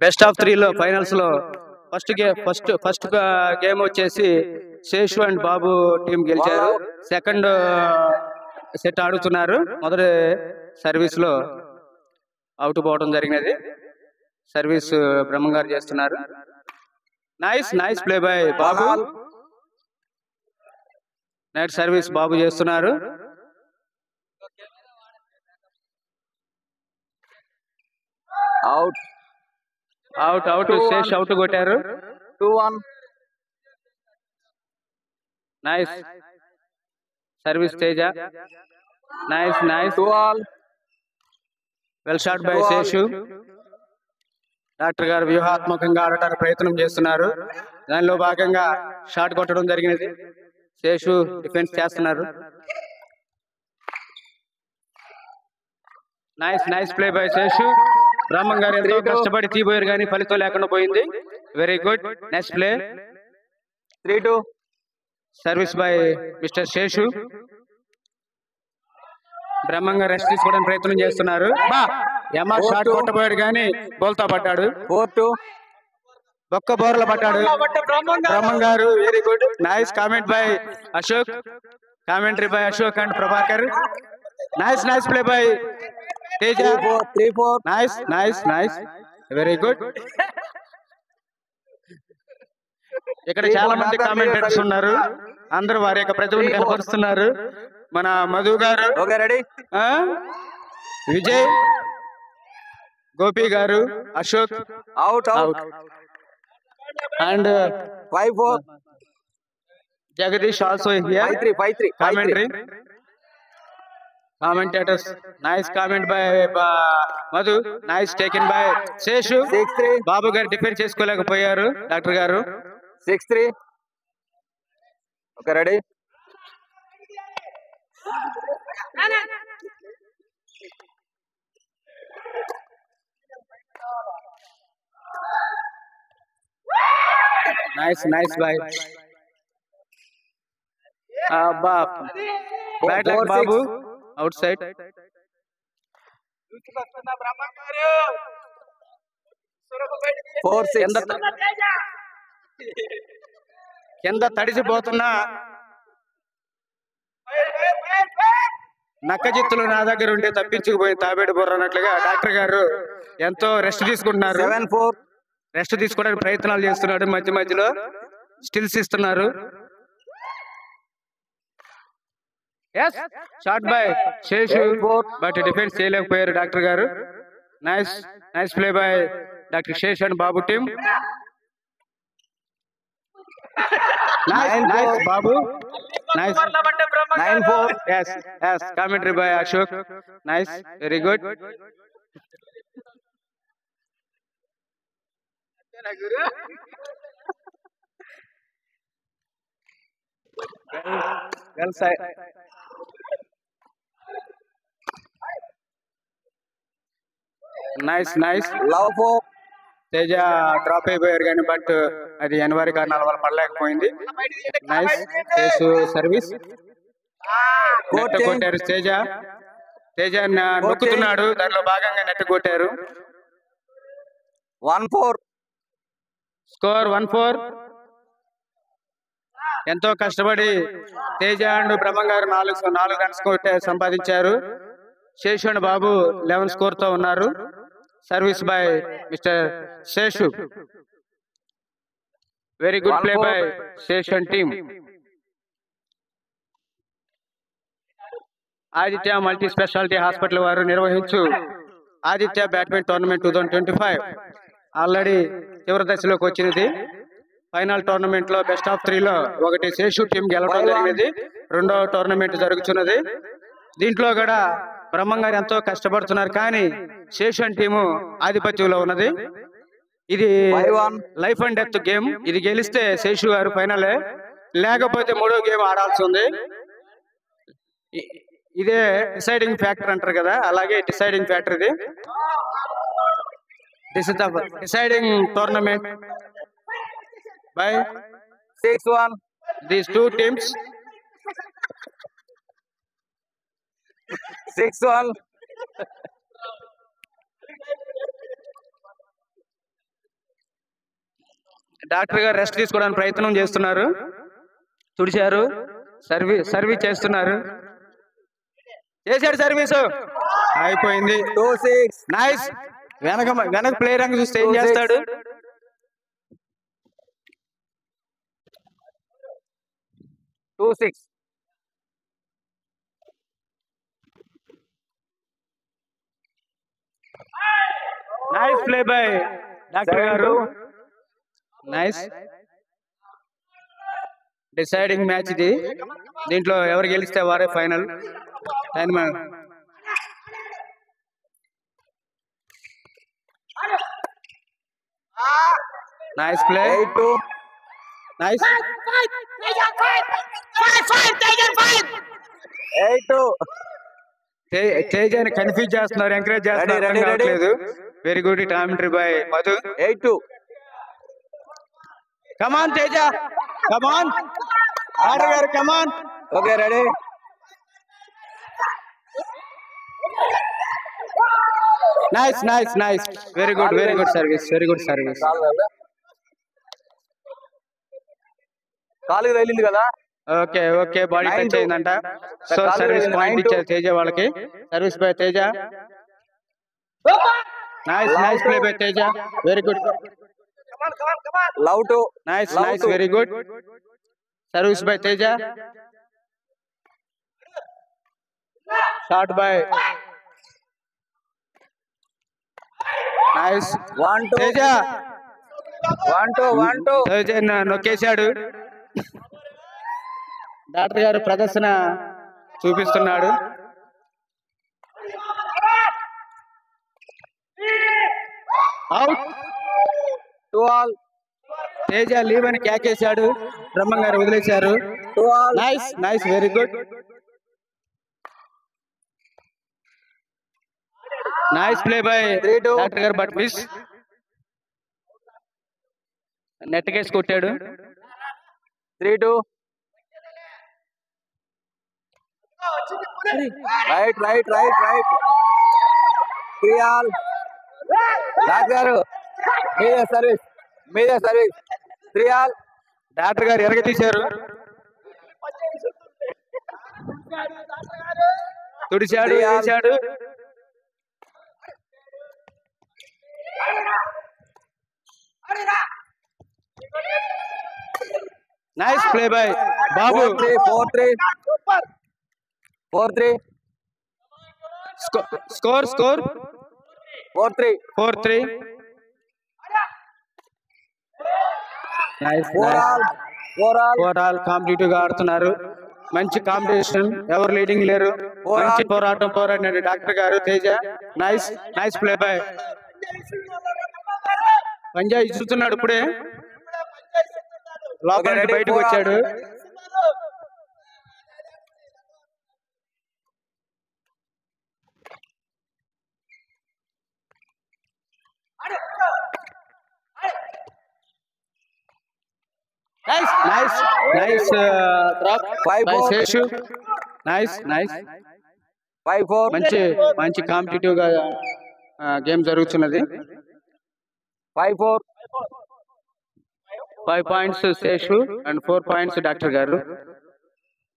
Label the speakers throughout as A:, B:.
A: Best of 3 లో finals లో first game వచ్చేసి శేషు అండ్ బాబు టీం గెలిచారు. సెకండ్ సెట్ ఆడుతున్నారు. మొదటి సర్వీస్ లో అవుట్ పోవడం జరిగినది. సర్వీస్ బ్రహ్మంగారు చేస్తున్నారు. Nice play by Babu. Net service Babu చేస్తున్నారు. అవుట్ శేష్ అవుట్ కొట్టారు.
B: 2-1.
A: Nice service Teja. Nice
B: 2-all.
A: Well shot by Seshu. Doctor గారు వ్యూహాత్మకంగా ఆడటానికి ప్రయత్నం చేస్తున్నారు. దానిలో భాగంగా షాట్ కొట్టడం జరిగినది. శేషు డిఫెన్స్ చేస్తున్నారు. Nice play by Seshu. Brahmam గారు ఎంతో కష్టపడి తీపోయారు కానీ ఫలితం లేకుండా పోయింది. Very good. Next play
B: 3-2.
A: Service by mister Seshu. Brahmam గారు రెస్ట్ తీసుకోవడానికి ప్రయత్నం చేస్తున్నారు. ఎంఆర్ షాట్ కొట్టబోయాడు కానీ బోల్తా పడ్డాడు.
B: 4-2.
A: ఒక్క బోర్ల పడ్డాడు బ్రహ్మం గారు. Very good. Nice comment by Ashok. Commentary by Ashok and Prabhakar. Nice play by Teja.
B: 3-4.
A: Nice very good. ఇక్కడ చాలా మంది కామెంటేటర్స్ ఉన్నారు. అందరూ వారి యొక్క ప్రతిభను కనపరుస్తున్నారు. మన మధు గారు, విజయ్, గోపి గారు, Ashok
B: out
A: and
B: 5-4.
A: Jagadish also here.
B: 5-3.
A: Commentators. Nice comment by Madhu. Nice taken by Seshu.
B: 6-3.
A: బాబు గారు డిఫెన్స్ చేసుకోలేకపోయారు. డాక్టర్ గారు
B: 6-3. Okay ready.
A: Nice by bat luck Babu. Out side. కింద తడిసిపోతున్నా నక్క జిత్తులు నా దగ్గర ఉంటే తప్పించుకుపోయి తాబేడు బుర్ర అన్నట్లుగా డాక్టర్ గారు ఎంతో రెస్ట్ తీసుకుంటున్నారు.
B: 7-4.
A: రెస్ట్ తీసుకోవడానికి ప్రయత్నాలు చేస్తున్నాడు. మధ్యలో స్టిల్స్ ఇస్తున్నారు. Shot by Seshu but defence చేయలేకపోయారు డాక్టర్ గారు. Nice play by doctor Shesh and Babu team. Nice Babu. Nice
B: 9-4.
A: yes commentary by Ashok. Nice, very good. well side. Nice
B: love 4.
A: Teja drop అయిపోయారు కానీ బట్ అది అనివార్య కారణాల వల్ల పడలేకపోయింది. నైస్ చేసు సర్వీస్ కొట్టారు. తేజ నొక్కుతున్నాడు. దానిలో భాగంగా నెట్ కొట్టారు.
B: 1-4.
A: స్కోర్ 1-4. ఎంతో కష్టపడి తేజ అండ్ బ్రహ్మం గారు 4 రన్స్ సంపాదించారు. శేషు అండ్ బాబు 11 స్కోర్ తో ఉన్నారు. Service by mister Seshu. Very good play by Seshu and team. Aditya multi speciality hospital వారు నిర్వహించు ఆదిత్య బ్యాడ్మింటన్ టోర్నమెంట్ 2025 ఆల్రెడీ చివరి దశలోకి వచ్చినది. ఫైనల్ టోర్నమెంట్ లో బెస్ట్ ఆఫ్ 3 లో ఒకటి శేషు టీం గెలవడం జరిగినది. రెండో టోర్నమెంట్ జరుగుతున్నది. దీంట్లో కూడా బ్రహ్మం గారు ఎంతో కష్టపడుతున్నారు కానీ శేషన్ టీము ఆధిపత్యంలో ఉన్నది. ఇది లైఫ్ అండ్ డెత్ గేమ్. ఇది గెలిస్తే శేషు గారు ఫైనలే, లేకపోతే మూడో గేమ్ ఆడాల్సి ఉంది. ఇదే డిసైడింగ్ ఫ్యాక్టర్ అంటారు కదా, అలాగే డిసైడింగ్ ఫ్యాక్టర్ ఇది. This is the deciding tournament by
B: 6-1.
A: These two teams.
B: 6-1.
A: Doctor గారు రెస్ట్ తీసుకోవడానికి ప్రయత్నం చేస్తున్నారు. తుడిచారు, సర్వీస్ చేస్తున్నారు. చేశాడు సర్వీసు, అయిపోయింది.
B: 2-6.
A: నైస్. వెనక ప్లేయర్ అంగ చూస్తే ఏం చేస్తాడు?
B: 2-6.
A: నైస్ ప్లే బై డాక్టర్ గారు. నైస్. డిసైడింగ్ మ్యాచ్ ఇది. దీంట్లో ఎవరు గెలిస్తే వారే ఫైనల్. Nice play.
B: 8-2.
A: నైస్.
B: 8-2.
A: తేజాని కన్ఫ్యూజ్ చేస్తున్నారు, ఎంకరేజ్ చేస్తున్నారు. Very good commentary by Madhu.
B: 8-2.
A: Come on Teja, come on ఆర్డర్ గారు, come on.
B: Okay, ready.
A: Nice. Very good service.
B: కాలుకి తగిలింది కదా.
A: ఓకే బాడీ టచ్ అయిందంట. సో సర్వీస్ పాయింట్ ఇచ్చారు తేజ వాళ్ళకి. Service by Teja. Nice play by Teja. Very good.
B: Love to.
A: Nice very good. Service by Teja. Shot by nice.
B: 1-2.
A: Teja
B: 1-2.
A: Teja నొక్కేశాడు. Doctor గారు ప్రదర్శన చూపిస్తున్నాడు. అవుట్.
B: 2 all.
A: తేజ లీవ్ అని క్యాకేశాడు. బ్రహ్మం గారు వదిలేశారు.
B: 2 all.
A: Nice very good. Nice play by
B: 3-2.
A: Doctor గారు, బట్ మిస్. నెట్ కేసు కొట్టాడు.
B: 3-2. Right. 3 all. Doctor మీదే సర్వీస్. 3 all.
A: డాక్టర్ గారు ఎరగ తీశారు. తుడిచాడు, వేశాడు. Nice play by Babu.
B: 4-3.
A: Score
B: 4-3.
A: 4-3. Nice.
B: 4 all.
A: Competitive గా ఆడుతున్నారు. మంచి కాంపిటీషన్, ఎవరు లీడింగ్ లేరు. మంచి పోరాడినాడు డాక్టర్ గారు. Teja nice play by. Punjab ఇస్తున్నాడు ఇప్పుడే, లోపల నుండి బయటకు వచ్చాడు. Nice drop by Seshu. Nice
B: 5-4.
A: మంచి కాంపిటేటివ్ గా గేమ్ జరుగుతున్నది.
B: 5-4.
A: 5 points Seshu and 4 points doctor గారు.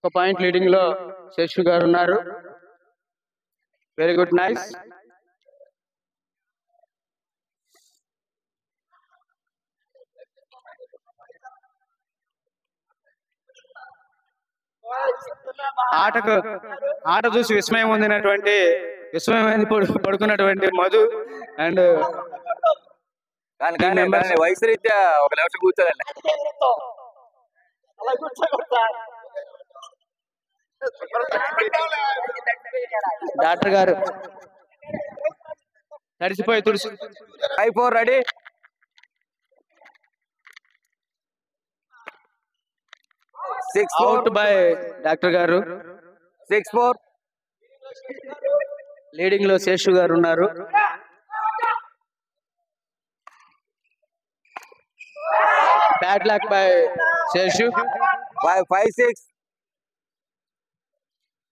A: 1 పాయింట్ లీడింగ్ లో శేషు గారు ఉన్నారు. Very good. నైస్. ఆట చూసి విస్మయం పడుకున్నటువంటి మధు అండ్
B: కానీ వయసు రీత్యా ఒక నిమిషం కూర్చోదండి.
A: డాక్టర్ గారు తడిసిపోయి తుడిసి.
B: 5-4 రెడీ. 6-4.
A: అవుట్ బై డాక్టర్ గారు.
B: 6-4.
A: లీడింగ్ లో శేషు గారు ఉన్నారు. Bad luck by Seshu.
B: 5-6.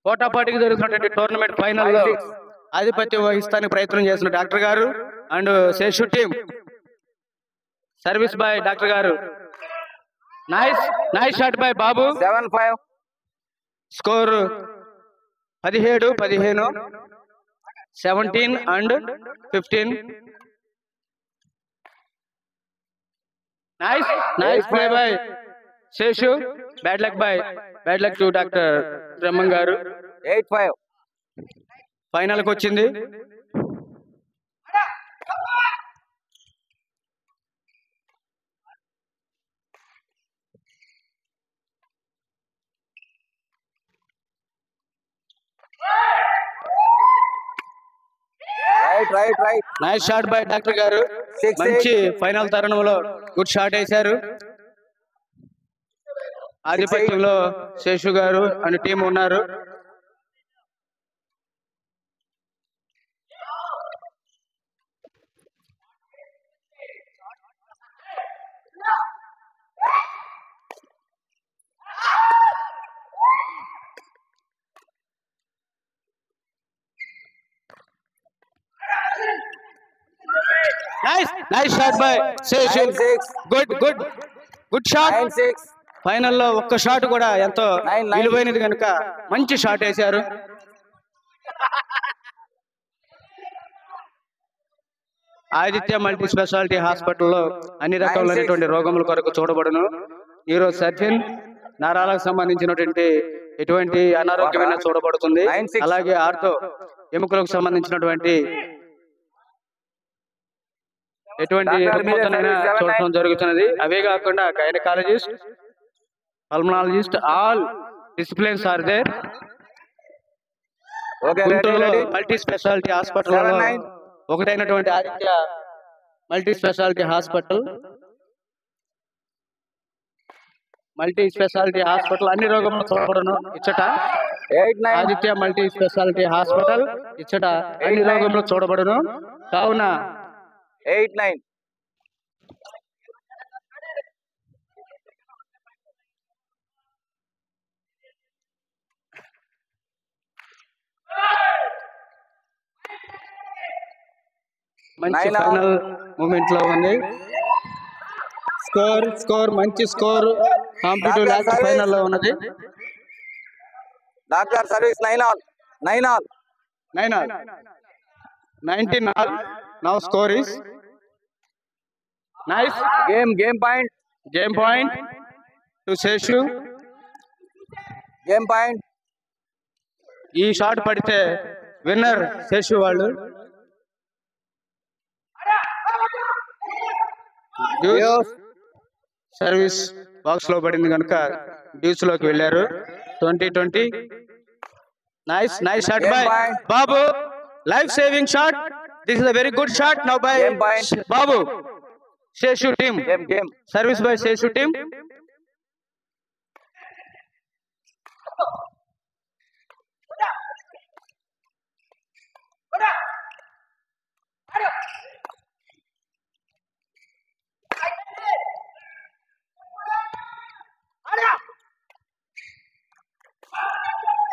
A: పోటాపోటీకి జరుగుతున్నటువంటి టోర్నమెంట్ ఫైనల్ లో ఆధిపత్యం వహిస్తానికి ప్రయత్నం చేస్తున్న డాక్టర్ గారు and Seshu team. Service by doctor గారు. Nice shot by Babu.
B: 7-5.
A: Score 17-15, 17 and 15. Nice play by Seshu. Bad luck to Dr. Brahman garu.
B: 8-5.
A: Final కి వచ్చింది.
B: Right.
A: Nice shot by doctor గారు.
B: 6-8.
A: మంచి ఫైనల్ తరుణంలో గుడ్ షాట్ వేశారు. ఆధిపత్యంలో శేషు గారు అండ్ టీం ఉన్నారు. Nice shot by Seshu.
B: 9-6.
A: Good shot.
B: 9-6.
A: ఫైనల్లో ఒక్క షాట్ కూడా ఎంతో
B: 9-9.
A: విలువైనది కనుక మంచి షాట్ వేశారు. ఆదిత్య మల్టీ స్పెషాలిటీ హాస్పిటల్లో అన్ని రకాలైనటువంటి రోగముల కొరకు చూడబడును. న్యూరో సర్జన్, నరాలకు సంబంధించినటువంటి ఎటువంటి అనారోగ్యమైన చూడబడుతుంది.
B: 9-6.
A: అలాగే ఆర్థో, ఎముకలకు సంబంధించినటువంటి ఎటువంటి రుగ్మతనైనా చూడటం జరుగుతున్నది. అవే కాకుండా gynaecologist, pulmonologist, all disciplines are there. గుంటూరులో మల్టీ స్పెషాలిటీ హాస్పిటల్లో ఒకటైనటువంటి ఆదిత్య మల్టీ స్పెషాలిటీ హాస్పిటల్ అన్ని రోగములు చూడబడును ఇచ్చట.
B: 8-9.
A: ఆదిత్య మల్టీ స్పెషాలిటీ హాస్పిటల్ ఇచ్చట అన్ని రోగములు చూడబడును. కావున
B: 8-9.
A: మంచి ఫైనల్ మూమెంట్ లో ఉంది. స్కోర్ మంచి స్కోర్. కాంపిటేటివ్ ల్యాక్ ఫైనల్ లో ఉన్నది.
B: Doctor service 9-all.
A: 19 all. Now score is nice.
B: Game point.
A: To Seshu.
B: Game point.
A: ఈ షాట్ పడితే విన్నర్ శేషు వాళ్ళు. సర్వీస్ బాక్స్ లో పడింది కనుక డ్యూస్ లోకి వెళ్ళారు. 20-20. Nice shot by Babu. Life saving shot. This is a very good shot now by Babu. Seshu team. Service by Seshu team.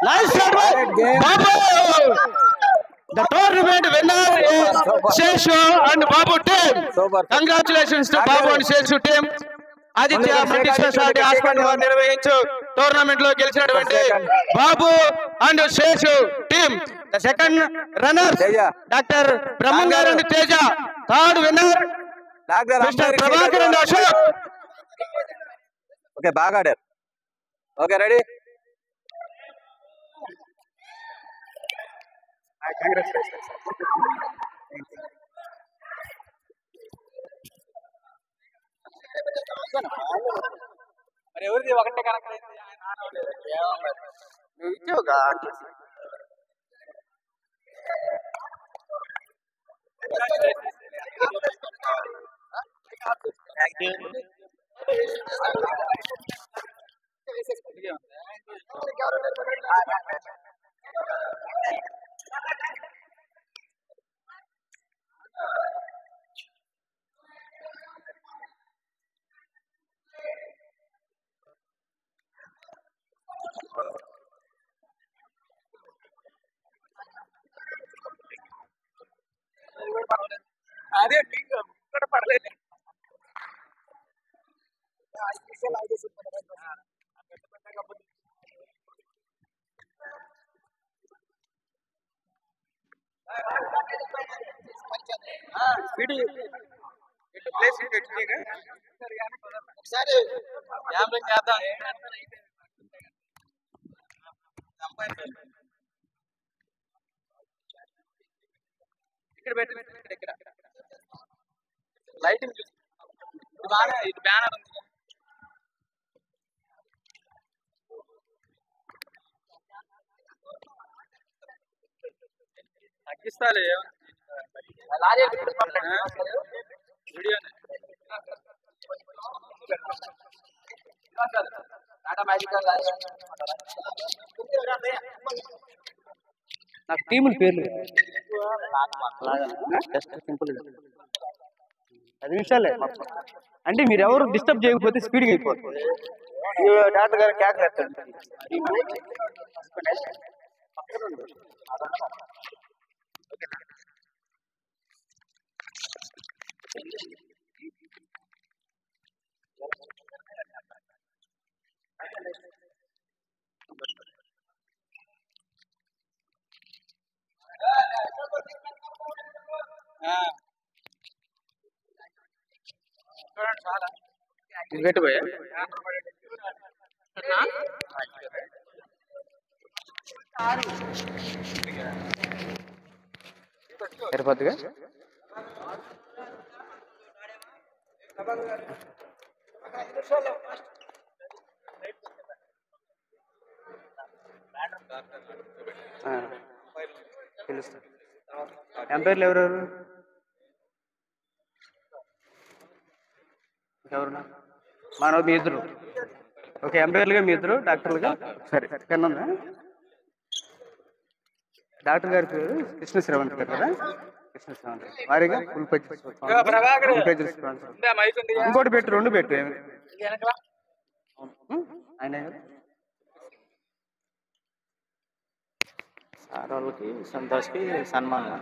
A: Nice shot by Babu. The tournament winner is Seshu and Babu team. Congratulations to Babu and Seshu team. Aditya multi speciality hospital వారు నిర్వహించు tournament లో గెలిచినటువంటి Babu and Seshu team. The second runner doctor Brahmam గారు and Teja. Third winner mister Prabhakar and Ashok.
B: Okay, బాగా ఆడారు. Okay, ready.
A: మరి ఎవరిది ఒకటే కనెక్ట్ అయింది? నువ్వు ఇచ్చావుగా. అదే పడలేదు.
B: లైటింగ్ చూసి బాగా ఇది బ్యానర్ ఉంది తగ్గిస్తాలే
A: నాకు టీముల పేర్లు జస్ట్ సింపుల్ 10 నిమిషాలే మొత్తం. అంటే మీరు ఎవరు డిస్టర్బ్ చేయకపోతే స్పీడ్గా అయిపోతుంది. డాక్టర్ గారు క్యాక్ వేస్తాడు. గట్టిపోయా సరిపోద్దిగా తెలుస్తుంది. ఎంపైర్లు ఎవరెవరు? ఎవరున్నా మన మీ ఇద్దరు. ఓకే, ఎంపైర్లుగా మీ ఇద్దరు, డాక్టర్లుగా సరే పెన్ ఉందా? డాక్టర్ గారి పేరు కృష్ణ శ్రవంత్ గారు కదా? కృష్ణ శ్రవంత్ వారిగా ఫుల్ పేజ్ ఇంకోటి పెట్టు, 2 పెట్టు. ఆయన
C: సార్ వాళ్ళకి సంతోష్కి సన్మానం